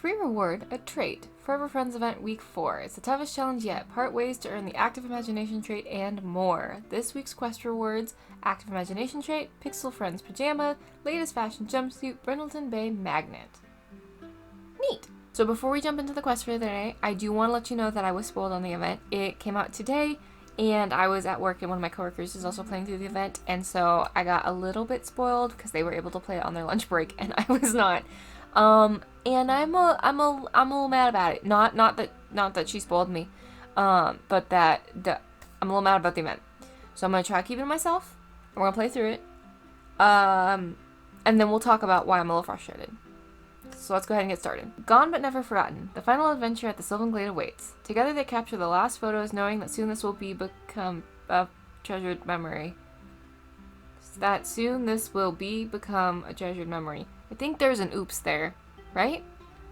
Free reward, a trait. Forever Friends event week 4. It's the toughest challenge yet. Part ways to earn the active imagination trait and more. This week's quest rewards: active imagination trait, Pixel Friends pajama, latest fashion jumpsuit, Brindleton Bay magnet. Neat. So before we jump into the quest for today, I do want to let you know that I was spoiled on the event. It came out today, and I was at work, and one of my coworkers is also playing through the event, and so I got a little bit spoiled because they were able to play it on their lunch break, and I was not. And I'm a little mad about it. Not that she spoiled me, but that I'm a little mad about the event. So I'm gonna try keeping it to myself. We're gonna play through it, and then we'll talk about why I'm a little frustrated. So let's go ahead and get started. Gone but never forgotten. The final adventure at the Sylvan Glade awaits. Together they capture the last photos, knowing that soon this will become a treasured memory. Become a treasured memory. I think there's an oops there, right?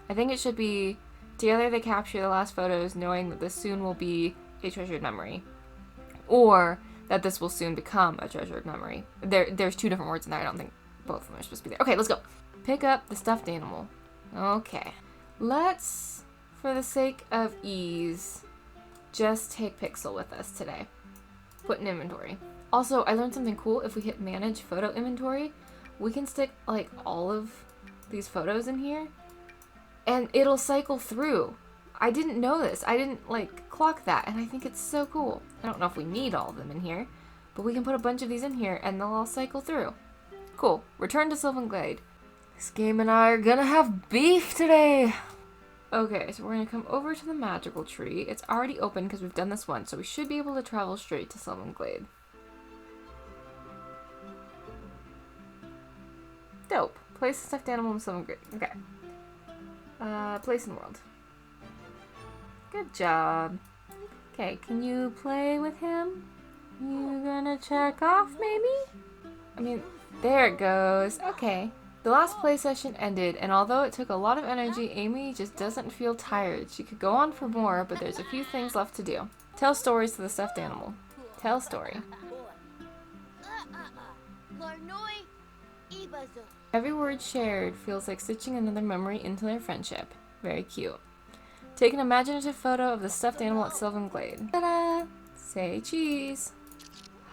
I think it should be, together they capture the last photos, knowing that this soon will be a treasured memory. Or that this will soon become a treasured memory. There's two different words in there. I don't think both of them are supposed to be there. Okay, let's go. Pick up the stuffed animal. Okay. Let's, for the sake of ease, just take Pixel with us today. Put in inventory. Also, I learned something cool. If we hit manage photo inventory, we can stick like all of these photos in here and it'll cycle through. I didn't know this. I didn't clock that, and I think it's so cool. I don't know if we need all of them in here, but we can put a bunch of these in here and they'll all cycle through. Cool. Return to Sylvan Glade. This game and I are gonna have beef today. Okay, so we're gonna come over to the magical tree. It's already open because we've done this once, so we should be able to travel straight to Sylvan Glade. Dope. Place the stuffed animal in Sylvan Glade. Okay. Place in the world. Good job. Okay, can you play with him? You gonna check off, maybe? I mean, there it goes. Okay. The last play session ended, and although it took a lot of energy, Amy just doesn't feel tired. She could go on for more, but there's a few things left to do. Tell stories to the stuffed animal. Tell a story. Every word shared feels like stitching another memory into their friendship. Very cute. Take an imaginative photo of the stuffed animal at Sylvan Glade. Ta-da! Say cheese.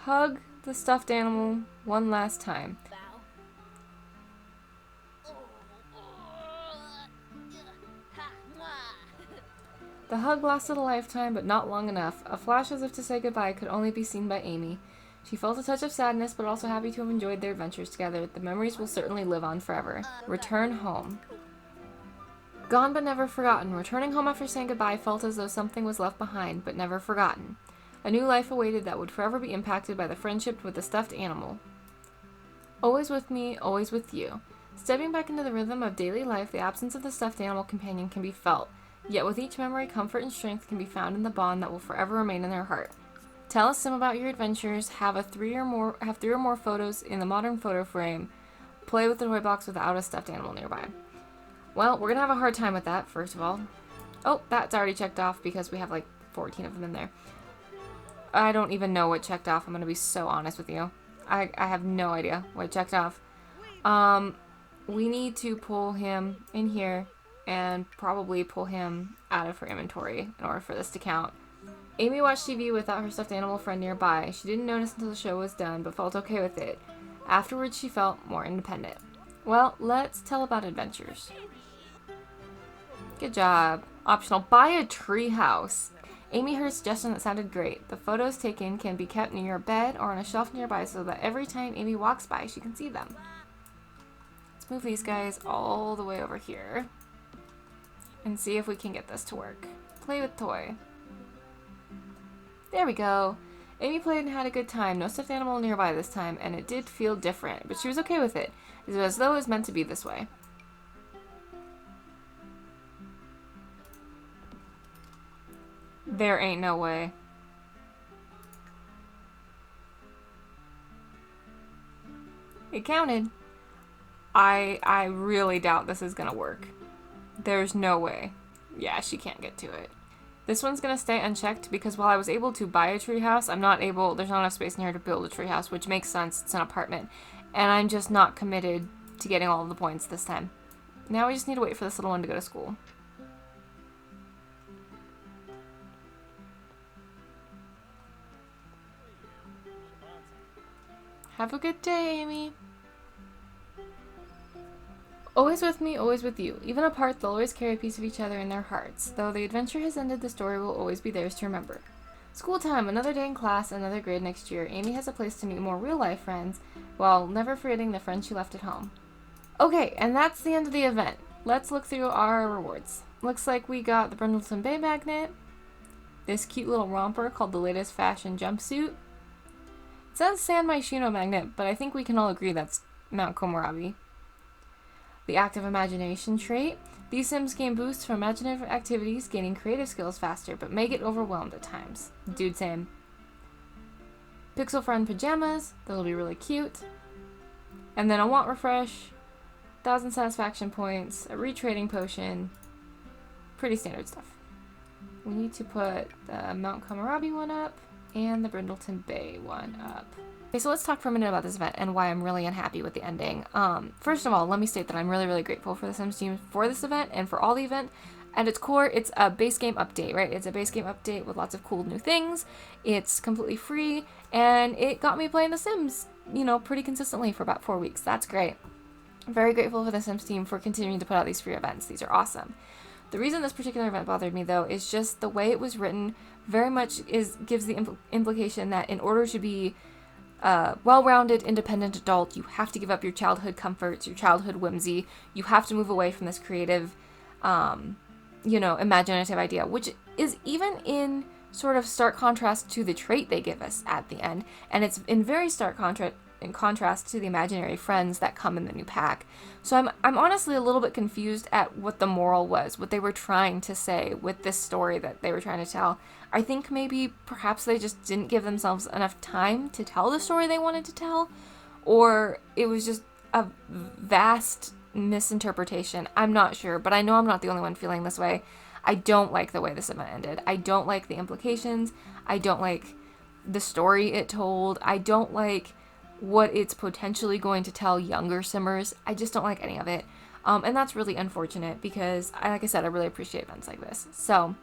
Hug the stuffed animal one last time. The hug lasted a lifetime, but not long enough. A flash as if to say goodbye could only be seen by Amy. She felt a touch of sadness, but also happy to have enjoyed their adventures together. The memories will certainly live on forever. Return home. Gone but never forgotten. Returning home after saying goodbye felt as though something was left behind, but never forgotten. A new life awaited that would forever be impacted by the friendship with the stuffed animal. Always with me, always with you. Stepping back into the rhythm of daily life, the absence of the stuffed animal companion can be felt. Yet with each memory, comfort and strength can be found in the bond that will forever remain in their heart. Tell a sim about your adventures, have three or more photos in the modern photo frame, play with the toy box without a stuffed animal nearby. Well, we're gonna have a hard time with that, first of all. Oh, that's already checked off because we have 14 of them in there. I don't even know what checked off, I'm gonna be so honest with you. I have no idea what checked off. We need to pull him in here and probably pull him out of her inventory in order for this to count. Amy watched TV without her stuffed animal friend nearby. She didn't notice until the show was done, but felt okay with it. Afterwards, she felt more independent. Well, let's tell about adventures. Good job. Optional, buy a tree house. Amy heard a suggestion that sounded great. The photos taken can be kept near your bed or on a shelf nearby so that every time Amy walks by, she can see them. Let's move these guys all the way over here and see if we can get this to work. Play with toy. There we go. Amy played and had a good time. No stuffed animal nearby this time, and it did feel different, but she was okay with it. It was as though it was meant to be this way. There ain't no way. It counted. I really doubt this is gonna work. There's no way. Yeah, she can't get to it. This one's gonna stay unchecked because while I was able to buy a treehouse, there's not enough space in here to build a treehouse, which makes sense, it's an apartment. And I'm just not committed to getting all of the points this time. Now we just need to wait for this little one to go to school. Have a good day, Amy. Always with me, always with you. Even apart, they'll always carry a piece of each other in their hearts. Though the adventure has ended, the story will always be theirs to remember. School time, another day in class, another grade next year. Amy has a place to meet more real-life friends, while never forgetting the friends she left at home. Okay, and that's the end of the event. Let's look through our rewards. Looks like we got the Brindleton Bay magnet, this cute little romper called the latest fashion jumpsuit. It says San Myshuno magnet, but I think we can all agree that's Mount Komorebi. The active imagination trait. These Sims gain boosts from imaginative activities, gaining creative skills faster, but may get overwhelmed at times. Dude, same. Pixel friend pajamas. That'll be really cute. And then a want refresh, 1,000 satisfaction points, a retrading potion. Pretty standard stuff. We need to put the Mount Komorebi one up and the Brindleton Bay one up. Okay, so let's talk for a minute about this event and why I'm really unhappy with the ending. First of all, let me state that I'm really, really grateful for the Sims team for this event and for all the event. At its core, it's a base game update, right? It's a base game update with lots of cool new things. It's completely free, and it got me playing The Sims, pretty consistently for about 4 weeks. That's great. I'm very grateful for the Sims team for continuing to put out these free events. These are awesome. The reason this particular event bothered me, though, is just the way it was written very much gives the implication that in order to be well-rounded, independent adult, you have to give up your childhood comforts, your childhood whimsy. You have to move away from this creative, imaginative idea, which is even in sort of stark contrast to the trait they give us at the end. And it's in very stark contrast to the imaginary friends that come in the new pack. So I'm honestly a little bit confused at what the moral was, what they were trying to say with this story that they were trying to tell. I think maybe perhaps they just didn't give themselves enough time to tell the story they wanted to tell, or it was just a vast misinterpretation. I'm not sure, but I know I'm not the only one feeling this way. I don't like the way this event ended. I don't like the implications. I don't like the story it told. I don't like what it's potentially going to tell younger Simmers. I just don't like any of it. And that's really unfortunate because, like I said, I really appreciate events like this. So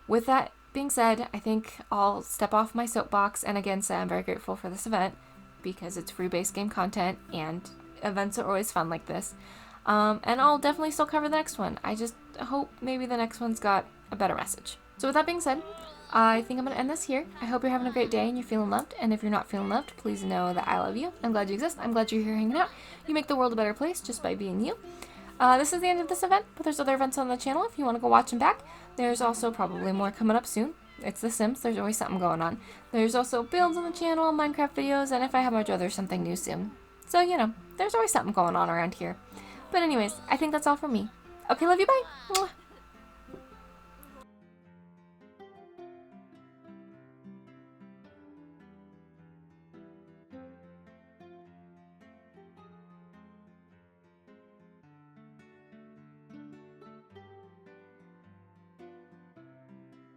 with that being said, I think I'll step off my soapbox and again say I'm very grateful for this event because it's free base game content and events are always fun like this. And I'll definitely still cover the next one. I just hope maybe the next one's got a better message. So with that being said, I think I'm going to end this here. I hope you're having a great day and you're feeling loved. And if you're not feeling loved, please know that I love you. I'm glad you exist. I'm glad you're here hanging out. You make the world a better place just by being you. This is the end of this event, but there's other events on the channel if you want to go watch them back. There's also probably more coming up soon. It's The Sims. There's always something going on. There's also builds on the channel, Minecraft videos, and if I have my druthers, something new soon. So, there's always something going on around here. But anyways, I think that's all for me. Okay, love you, bye! Mwah.